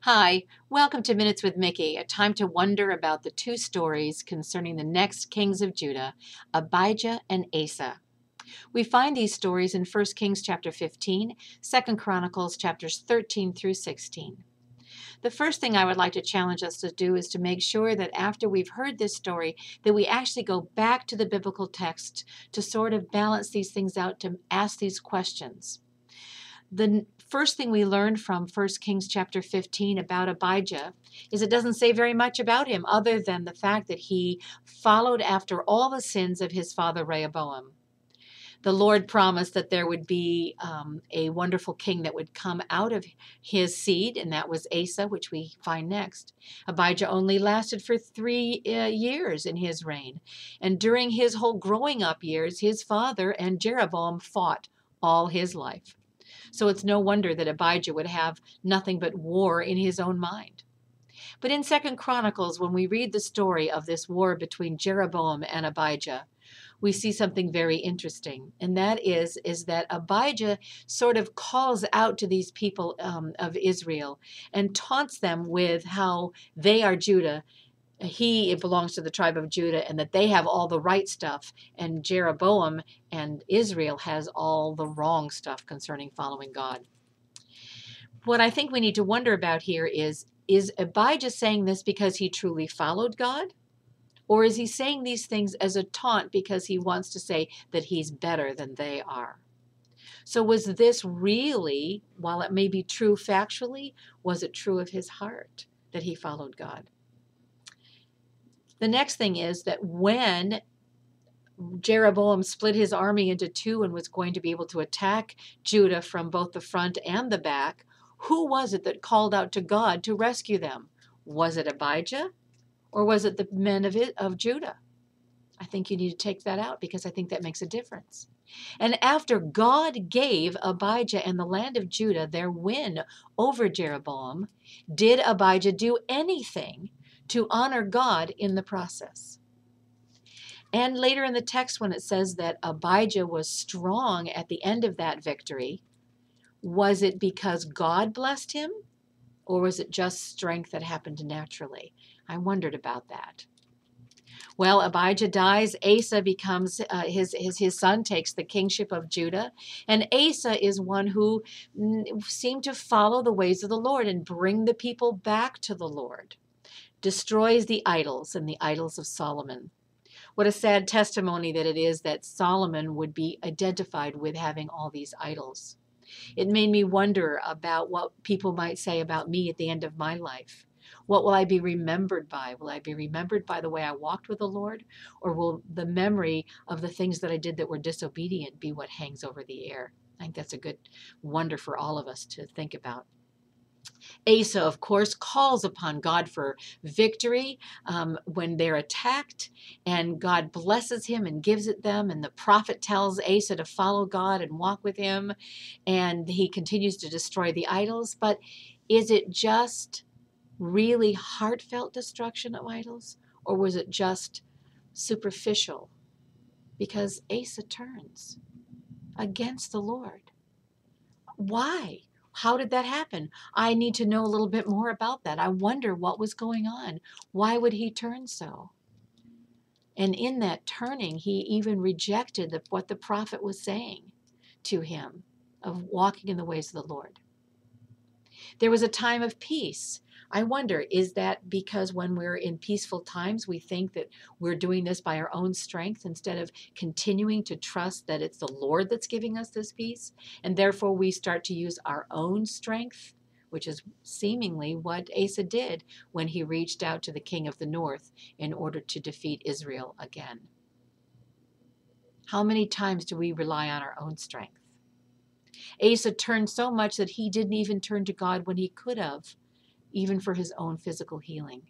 Hi, welcome to Minutes with Mickey, a time to wonder about the two stories concerning the next kings of Judah, Abijah and Asa. We find these stories in 1 Kings chapter 15, 2 Chronicles chapters 13 through 16. The first thing I would like to challenge us to do is to make sure that after we've heard this story, that we actually go back to the biblical text to sort of balance these things out, to ask these questions. The first thing we learned from 1 Kings chapter 15 about Abijah is it doesn't say very much about him other than the fact that he followed after all the sins of his father Rehoboam. The Lord promised that there would be a wonderful king that would come out of his seed, and that was Asa, which we find next. Abijah only lasted for 3 years in his reign, and during his whole growing up years, his father and Jeroboam fought all his life. So it's no wonder that Abijah would have nothing but war in his own mind. But in 2 Chronicles, when we read the story of this war between Jeroboam and Abijah, we see something very interesting, and that is that Abijah sort of calls out to these people of Israel and taunts them with how they are Judah. He belongs to the tribe of Judah and that they have all the right stuff, and Jeroboam and Israel has all the wrong stuff concerning following God. What I think we need to wonder about here is Abijah saying this because he truly followed God? Or is he saying these things as a taunt because he wants to say that he's better than they are? So was this really, while it may be true factually, was it true of his heart that he followed God? The next thing is that when Jeroboam split his army into two and was going to be able to attack Judah from both the front and the back, who was it that called out to God to rescue them? Was it Abijah or was it the men of Judah? I think you need to take that out because I think that makes a difference. And after God gave Abijah and the land of Judah their win over Jeroboam, did Abijah do anything to honor God in the process? And later in the text, when it says that Abijah was strong at the end of that victory, was it because God blessed him? Or was it just strength that happened naturally? I wondered about that. Well, Abijah dies. Asa becomes his son takes the kingship of Judah, and Asa is one who seemed to follow the ways of the Lord and bring the people back to the Lord. Destroys the idols and the idols of Solomon. What a sad testimony that it is that Solomon would be identified with having all these idols. It made me wonder about what people might say about me at the end of my life. What will I be remembered by? Will I be remembered by the way I walked with the Lord? Or will the memory of the things that I did that were disobedient be what hangs over the air? I think that's a good wonder for all of us to think about. Asa, of course, calls upon God for victory when they're attacked, and God blesses him and gives it them. And the prophet tells Asa to follow God and walk with him, and he continues to destroy the idols. But is it just really heartfelt destruction of idols, or was it just superficial? Because Asa turns against the Lord. Why? How did that happen? I need to know a little bit more about that. I wonder what was going on. Why would he turn so? And in that turning, he even rejected what the prophet was saying to him of walking in the ways of the Lord. There was a time of peace. I wonder, is that because when we're in peaceful times, we think that we're doing this by our own strength instead of continuing to trust that it's the Lord that's giving us this peace? And therefore we start to use our own strength, which is seemingly what Asa did when he reached out to the king of the north in order to defeat Israel again. How many times do we rely on our own strength? Asa turned so much that he didn't even turn to God when he could have, even for his own physical healing.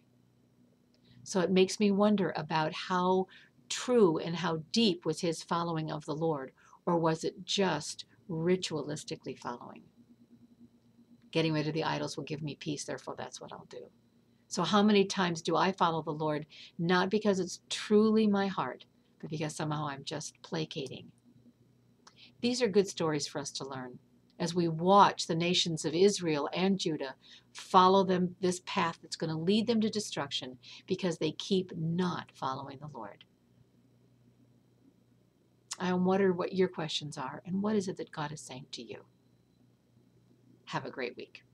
So it makes me wonder about how true and how deep was his following of the Lord, or was it just ritualistically following? Getting rid of the idols will give me peace, therefore that's what I'll do. So how many times do I follow the Lord, not because it's truly my heart, but because somehow I'm just placating? These are good stories for us to learn. as we watch the nations of Israel and Judah follow them this path that's going to lead them to destruction because they keep not following the Lord. I wonder what your questions are and what is it that God is saying to you. Have a great week.